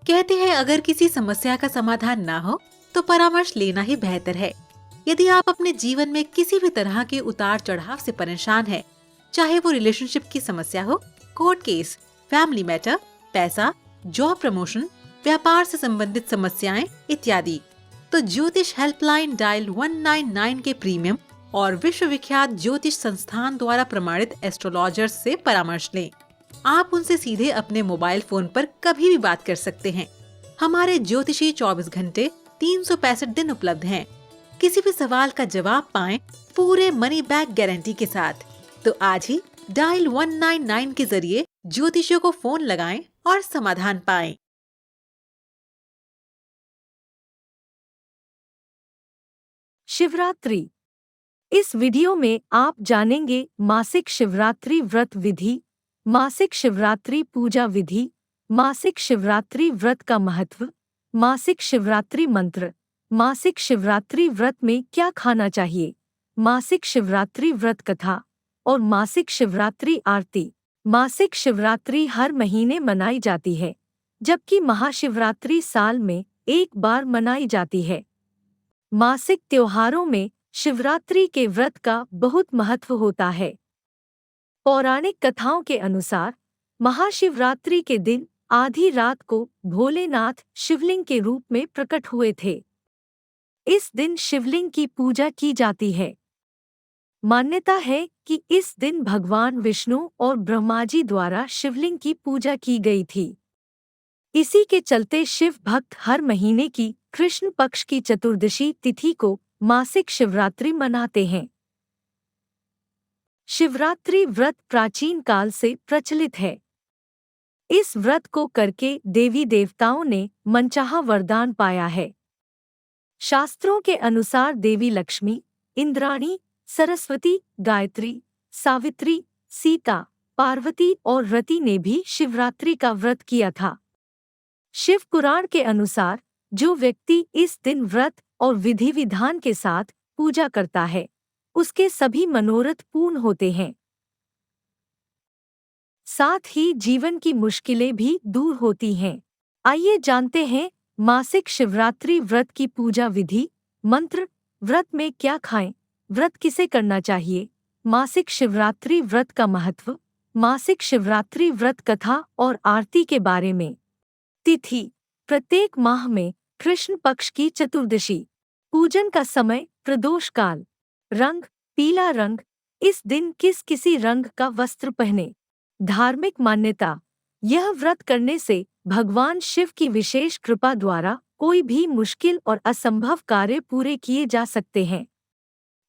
कहते हैं अगर किसी समस्या का समाधान ना हो तो परामर्श लेना ही बेहतर है। यदि आप अपने जीवन में किसी भी तरह के उतार चढ़ाव से परेशान हैं, चाहे वो रिलेशनशिप की समस्या हो, कोर्ट केस, फैमिली मैटर, पैसा, जॉब प्रमोशन, व्यापार से संबंधित समस्याएं इत्यादि, तो ज्योतिष हेल्पलाइन डायल 199 के प्रीमियम और विश्वविख्यात ज्योतिष संस्थान द्वारा प्रमाणित एस्ट्रोलॉजर्स से परामर्श लें। आप उनसे सीधे अपने मोबाइल फोन पर कभी भी बात कर सकते हैं। हमारे ज्योतिषी 24 घंटे 365 दिन उपलब्ध हैं। किसी भी सवाल का जवाब पाएं पूरे मनी बैक गारंटी के साथ। तो आज ही डायल 199 के जरिए ज्योतिषियों को फोन लगाएं और समाधान पाएं। शिवरात्रि। इस वीडियो में आप जानेंगे मासिक शिवरात्रि व्रत विधि, मासिक शिवरात्रि पूजा विधि, मासिक शिवरात्रि व्रत का महत्व, मासिक शिवरात्रि मंत्र, मासिक शिवरात्रि व्रत में क्या खाना चाहिए, मासिक शिवरात्रि व्रत कथा और मासिक शिवरात्रि आरती। मासिक शिवरात्रि हर महीने मनाई जाती है, जबकि महाशिवरात्रि साल में एक बार मनाई जाती है। मासिक त्योहारों में शिवरात्रि के व्रत का बहुत महत्व होता है। पौराणिक कथाओं के अनुसार महाशिवरात्रि के दिन आधी रात को भोलेनाथ शिवलिंग के रूप में प्रकट हुए थे। इस दिन शिवलिंग की पूजा की जाती है। मान्यता है कि इस दिन भगवान विष्णु और ब्रह्मा जी द्वारा शिवलिंग की पूजा की गई थी। इसी के चलते शिव भक्त हर महीने की कृष्ण पक्ष की चतुर्दशी तिथि को मासिक शिवरात्रि मनाते हैं। शिवरात्रि व्रत प्राचीन काल से प्रचलित है। इस व्रत को करके देवी देवताओं ने मनचाहा वरदान पाया है। शास्त्रों के अनुसार देवी लक्ष्मी, इंद्राणी, सरस्वती, गायत्री, सावित्री, सीता, पार्वती और रति ने भी शिवरात्रि का व्रत किया था। शिव पुराण के अनुसार जो व्यक्ति इस दिन व्रत और विधि विधान के साथ पूजा करता है, उसके सभी मनोरथ पूर्ण होते हैं। साथ ही जीवन की मुश्किलें भी दूर होती हैं। आइए जानते हैं मासिक शिवरात्रि व्रत की पूजा विधि, मंत्र, व्रत में क्या खाएं, व्रत किसे करना चाहिए, मासिक शिवरात्रि व्रत का महत्व, मासिक शिवरात्रि व्रत कथा और आरती के बारे में। तिथि: प्रत्येक माह में कृष्ण पक्ष की चतुर्दशी। पूजन का समय प्रदोष काल। रंग: पीला रंग। इस दिन किसी रंग का वस्त्र पहने। धार्मिक मान्यता: यह व्रत करने से भगवान शिव की विशेष कृपा द्वारा कोई भी मुश्किल और असंभव कार्य पूरे किए जा सकते हैं।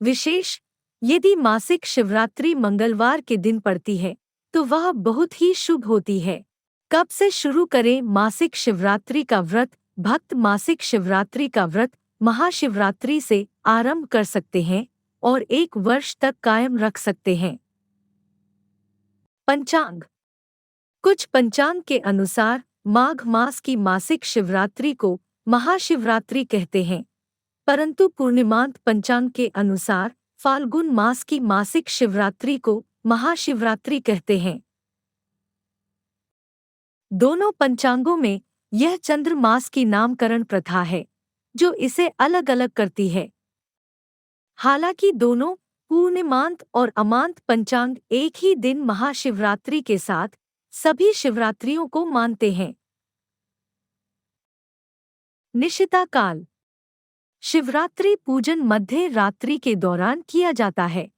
विशेष: यदि मासिक शिवरात्रि मंगलवार के दिन पड़ती है तो वह बहुत ही शुभ होती है। कब से शुरू करें मासिक शिवरात्रि का व्रत? भक्त मासिक शिवरात्रि का व्रत महाशिवरात्रि से आरंभ कर सकते हैं और 1 वर्ष तक कायम रख सकते हैं। पंचांग: कुछ पंचांग के अनुसार माघ मास की मासिक शिवरात्रि को महाशिवरात्रि कहते हैं, परंतु पूर्णिमांत पंचांग के अनुसार फाल्गुन मास की मासिक शिवरात्रि को महाशिवरात्रि कहते हैं। दोनों पंचांगों में यह चंद्र मास की नामकरण प्रथा है, जो इसे अलग अलग करती है। हालांकि दोनों पूर्णिमांत और अमांत पंचांग एक ही दिन महाशिवरात्रि के साथ सभी शिवरात्रियों को मानते हैं। निशिता काल: शिवरात्रि पूजन मध्य रात्रि के दौरान किया जाता है।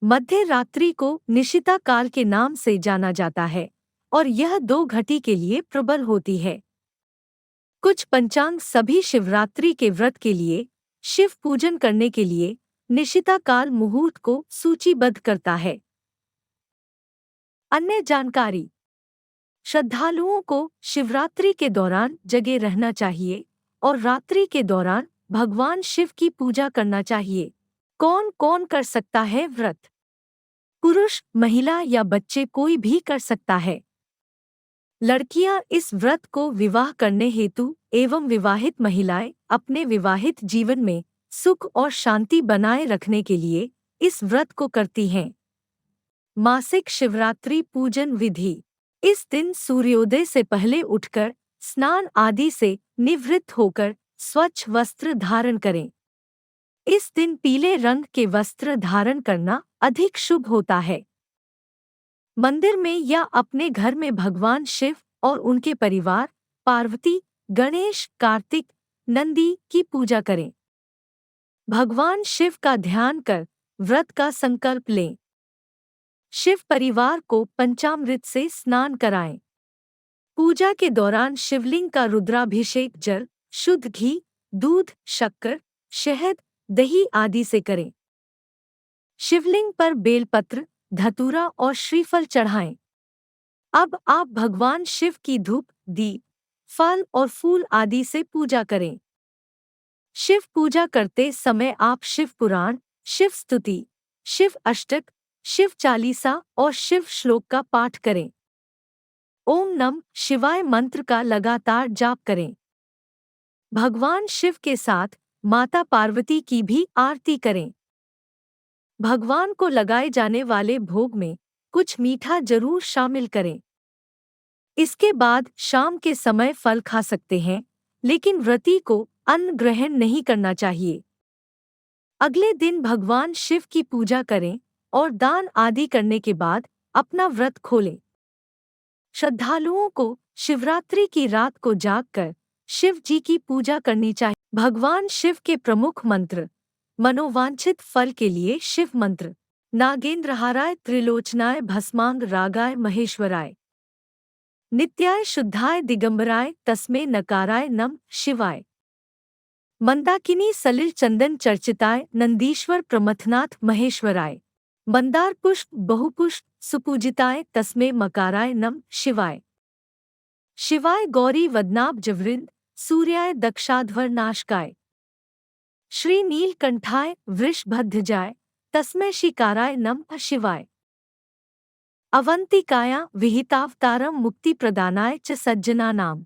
मध्य रात्रि को निशिता काल के नाम से जाना जाता है और यह 2 घटी के लिए प्रबल होती है। कुछ पंचांग सभी शिवरात्रि के व्रत के लिए शिव पूजन करने के लिए निशिता काल मुहूर्त को सूचीबद्ध करता है। अन्य जानकारी: श्रद्धालुओं को शिवरात्रि के दौरान जगे रहना चाहिए और रात्रि के दौरान भगवान शिव की पूजा करना चाहिए। कौन कौन कर सकता है व्रत? पुरुष, महिला या बच्चे कोई भी कर सकता है। लड़कियां इस व्रत को विवाह करने हेतु एवं विवाहित महिलाएं अपने विवाहित जीवन में सुख और शांति बनाए रखने के लिए इस व्रत को करती हैं। मासिक शिवरात्रि पूजन विधि: इस दिन सूर्योदय से पहले उठकर स्नान आदि से निवृत्त होकर स्वच्छ वस्त्र धारण करें। इस दिन पीले रंग के वस्त्र धारण करना अधिक शुभ होता है। मंदिर में या अपने घर में भगवान शिव और उनके परिवार, पार्वती, गणेश, कार्तिक, नंदी की पूजा करें। भगवान शिव का ध्यान कर व्रत का संकल्प लें। शिव परिवार को पंचामृत से स्नान कराएं। पूजा के दौरान शिवलिंग का रुद्राभिषेक जल, शुद्ध घी, दूध, शक्कर, शहद, दही आदि से करें। शिवलिंग पर बेलपत्र, धतूरा और श्रीफल चढ़ाएं। अब आप भगवान शिव की धूप, दीप, फल और फूल आदि से पूजा करें। शिव पूजा करते समय आप शिव पुराण, शिव स्तुति, शिव अष्टक, शिव चालीसा और शिव श्लोक का पाठ करें। ओम नमः शिवाय मंत्र का लगातार जाप करें। भगवान शिव के साथ माता पार्वती की भी आरती करें। भगवान को लगाए जाने वाले भोग में कुछ मीठा जरूर शामिल करें। इसके बाद शाम के समय फल खा सकते हैं, लेकिन व्रती को अन्न ग्रहण नहीं करना चाहिए। अगले दिन भगवान शिव की पूजा करें और दान आदि करने के बाद अपना व्रत खोलें। श्रद्धालुओं को शिवरात्रि की रात को जागकर शिव जी की पूजा करनी चाहिए। भगवान शिव के प्रमुख मंत्र। मनोवांछित फल के लिए शिव मंत्र। नागेंद्रहाराय त्रिलोचनाय भस्मांग रागाय महेश्वराय नित्याय शुद्धाय दिगंबराय तस्मै नकाराय नम शिवाय। मंदाकिनी सलिल चंदन चर्चिताय नंदीश्वर प्रमथनाथ महेश्वराय। मंदार पुष्प बहुपुष्प सुपूजिताय तस्मै मकाराय नम शिवाय। शिवाय गौरी वदनाब्जवृंद सूर्याय दक्षाध्वर नाशकाय। श्री नीलकंठाय वृषभध्वजाय तस्मै शिकाराय नमः शिवाय। अवंतिकाया विहितावतारम मुक्तिप्रदानाय च सज्जनानाम्।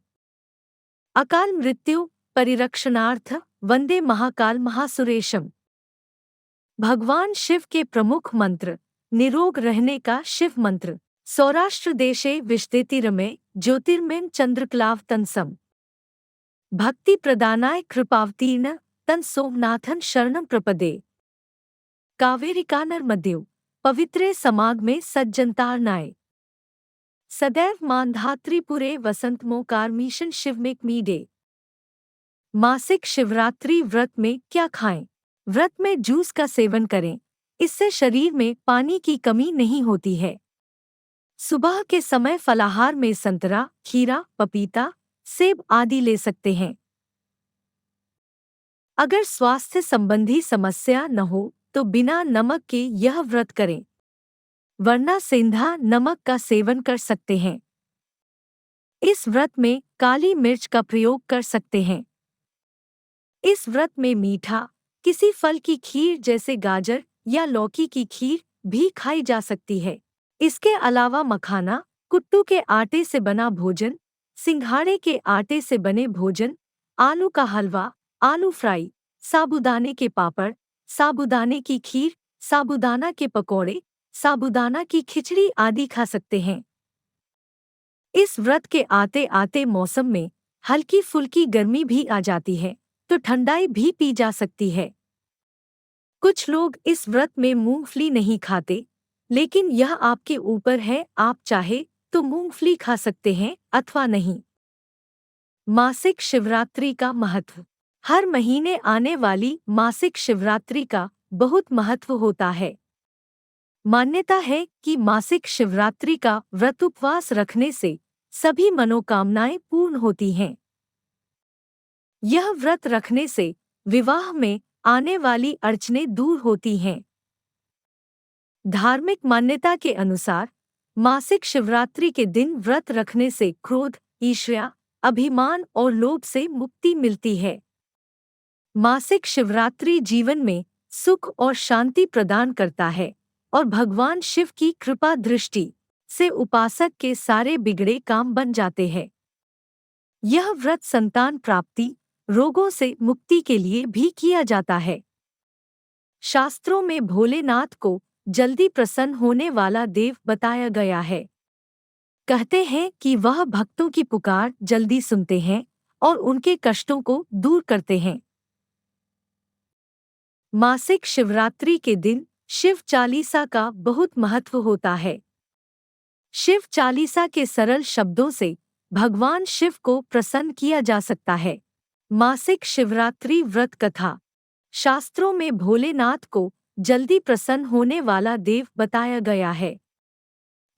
अकाल मृत्यु परिरक्षणार्थ वंदे महाकाल महासुरेशम। भगवान शिव के प्रमुख मंत्र। निरोग रहने का शिव मंत्र। सौराष्ट्र देशे विश्देतिरमे ज्योतिर्मयं चंद्रकलावतंसम। भक्ति प्रदानाय कृपावतीर्ण तन सोमनाथन शरणं प्रपदे। कावेरिका नर्मदेव पवित्रे समागमे सज्जनतारनाय। सदैव मानधात्रिपुरे वसंतमोकारमीशन शिवमेक मीडे। मासिक शिवरात्रि व्रत में क्या खाएं? व्रत में जूस का सेवन करें, इससे शरीर में पानी की कमी नहीं होती है। सुबह के समय फलाहार में संतरा, खीरा, पपीता, सेब आदि ले सकते हैं। अगर स्वास्थ्य संबंधी समस्या न हो तो बिना नमक के यह व्रत करें, वरना सेंधा नमक का सेवन कर सकते हैं। इस व्रत में काली मिर्च का प्रयोग कर सकते हैं। इस व्रत में मीठा, किसी फल की खीर जैसे गाजर या लौकी की खीर भी खाई जा सकती है। इसके अलावा मखाना, कुट्टू के आटे से बना भोजन, सिंघाड़े के आटे से बने भोजन, आलू का हलवा, आलू फ्राई, साबूदाने के पापड़, साबूदाने की खीर, साबूदाना के पकौड़े, साबूदाना की खिचड़ी आदि खा सकते हैं। इस व्रत के आते आते मौसम में हल्की फुल्की गर्मी भी आ जाती है, तो ठंडाई भी पी जा सकती है। कुछ लोग इस व्रत में मूंगफली नहीं खाते, लेकिन यह आपके ऊपर है, आप चाहे तो मूंगफली खा सकते हैं अथवा नहीं। मासिक शिवरात्रि का महत्व। हर महीने आने वाली मासिक शिवरात्रि का बहुत महत्व होता है। मान्यता है कि मासिक शिवरात्रि का व्रत उपवास रखने से सभी मनोकामनाएं पूर्ण होती हैं। यह व्रत रखने से विवाह में आने वाली अड़चनें दूर होती हैं। धार्मिक मान्यता के अनुसार मासिक शिवरात्रि के दिन व्रत रखने से क्रोध, ईर्ष्या, अभिमान और लोभ से मुक्ति मिलती है। मासिक शिवरात्रि जीवन में सुख और शांति प्रदान करता है और भगवान शिव की कृपा दृष्टि से उपासक के सारे बिगड़े काम बन जाते हैं। यह व्रत संतान प्राप्ति, रोगों से मुक्ति के लिए भी किया जाता है। शास्त्रों में भोलेनाथ को जल्दी प्रसन्न होने वाला देव बताया गया है। कहते हैं कि वह भक्तों की पुकार जल्दी सुनते हैं और उनके कष्टों को दूर करते हैं। मासिक शिवरात्रि के दिन शिव चालीसा का बहुत महत्व होता है। शिव चालीसा के सरल शब्दों से भगवान शिव को प्रसन्न किया जा सकता है। मासिक शिवरात्रि व्रत कथा। शास्त्रों में भोलेनाथ को जल्दी प्रसन्न होने वाला देव बताया गया है।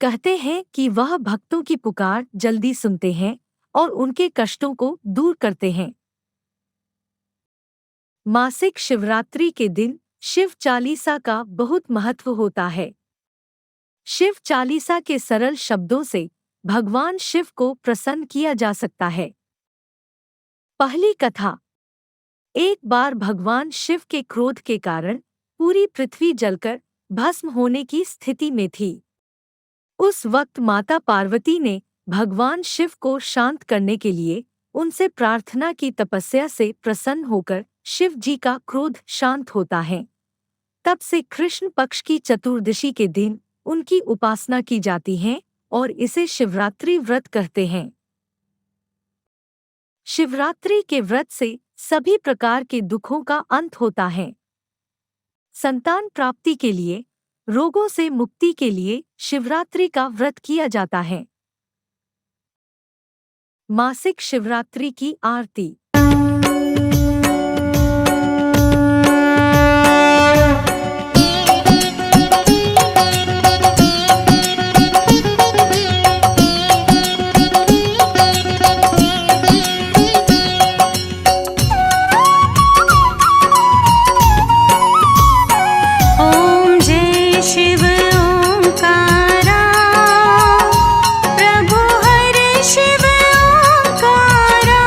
कहते हैं कि वह भक्तों की पुकार जल्दी सुनते हैं और उनके कष्टों को दूर करते हैं। मासिक शिवरात्रि के दिन शिव चालीसा का बहुत महत्व होता है। शिव चालीसा के सरल शब्दों से भगवान शिव को प्रसन्न किया जा सकता है। पहली कथा। एक बार भगवान शिव के क्रोध के कारण पूरी पृथ्वी जलकर भस्म होने की स्थिति में थी। उस वक्त माता पार्वती ने भगवान शिव को शांत करने के लिए उनसे प्रार्थना की। तपस्या से प्रसन्न होकर शिव जी का क्रोध शांत होता है। तब से कृष्ण पक्ष की चतुर्दशी के दिन उनकी उपासना की जाती है और इसे शिवरात्रि व्रत कहते हैं। शिवरात्रि के व्रत से सभी प्रकार के दुखों का अंत होता है। संतान प्राप्ति के लिए, रोगों से मुक्ति के लिए शिवरात्रि का व्रत किया जाता है। मासिक शिवरात्रि की आरती। ॐ जय शिव ओंकारा, प्रभु हरे शिव ओंकारा।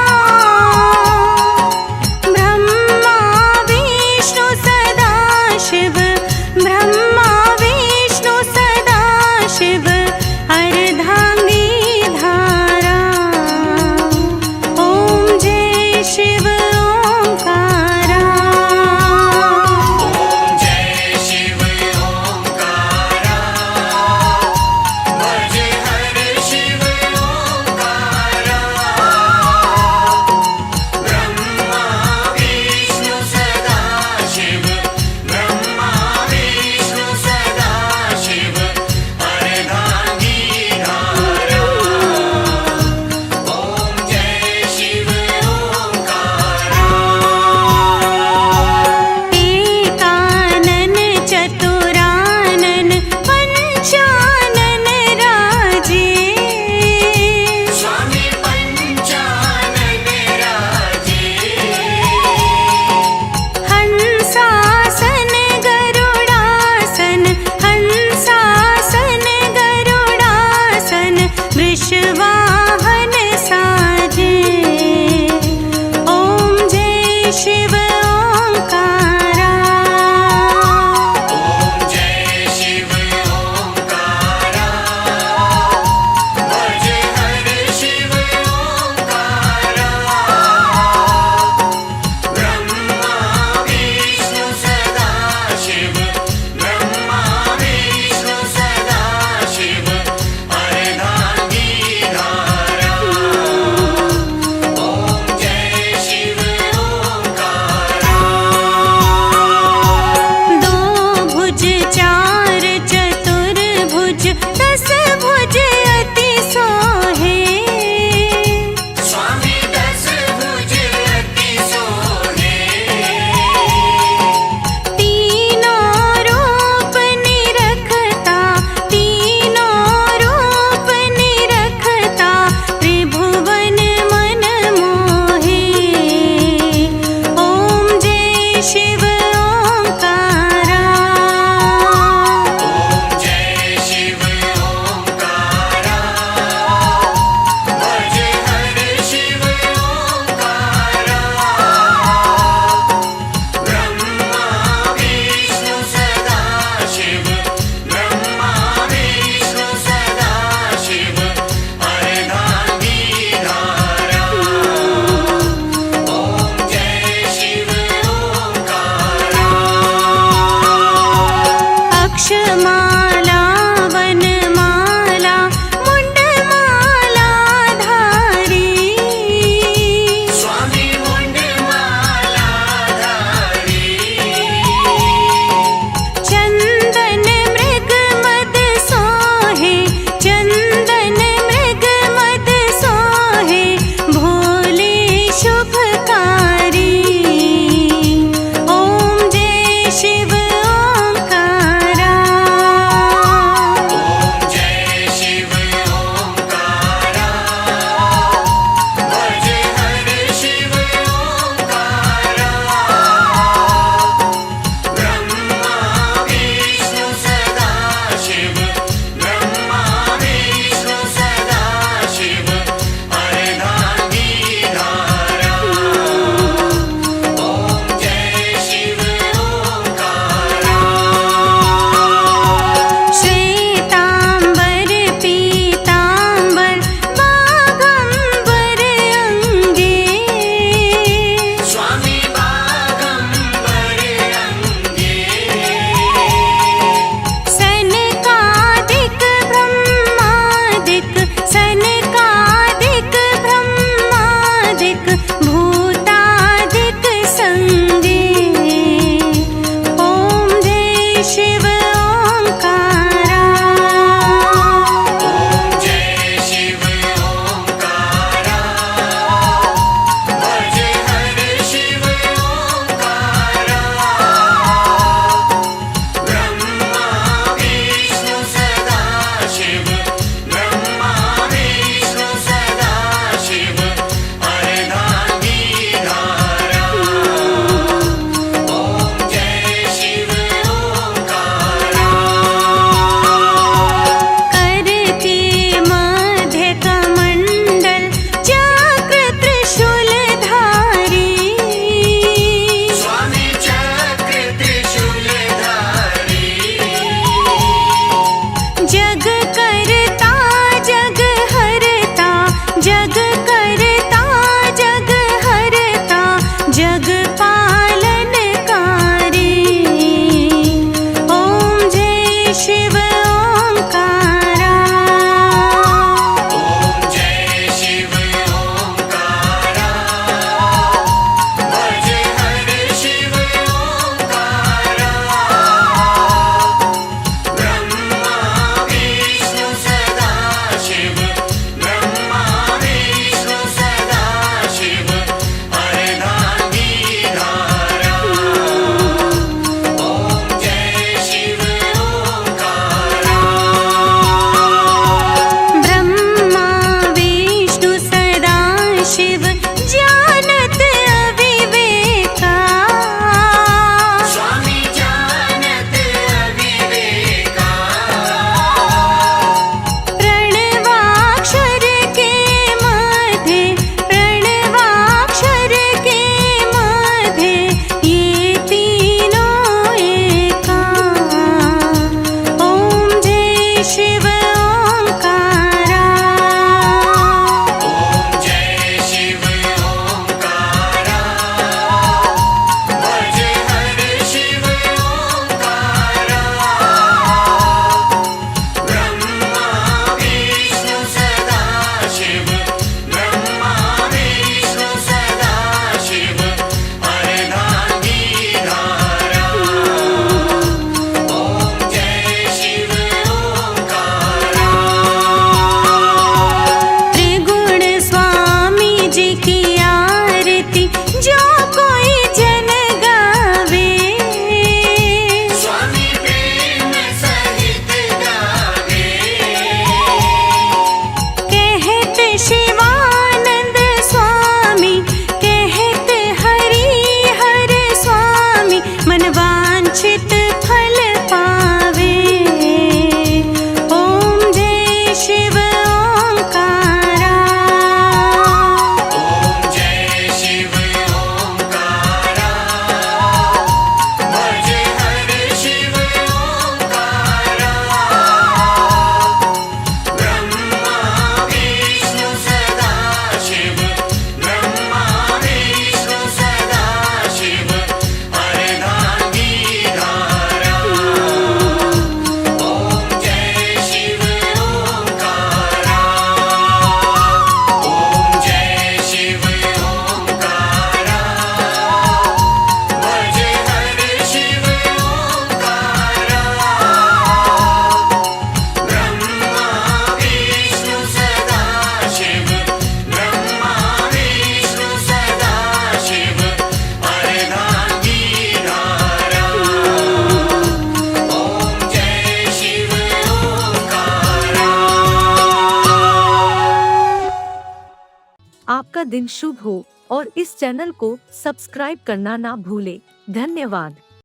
आपका दिन शुभ हो और इस चैनल को सब्सक्राइब करना ना भूले। धन्यवाद।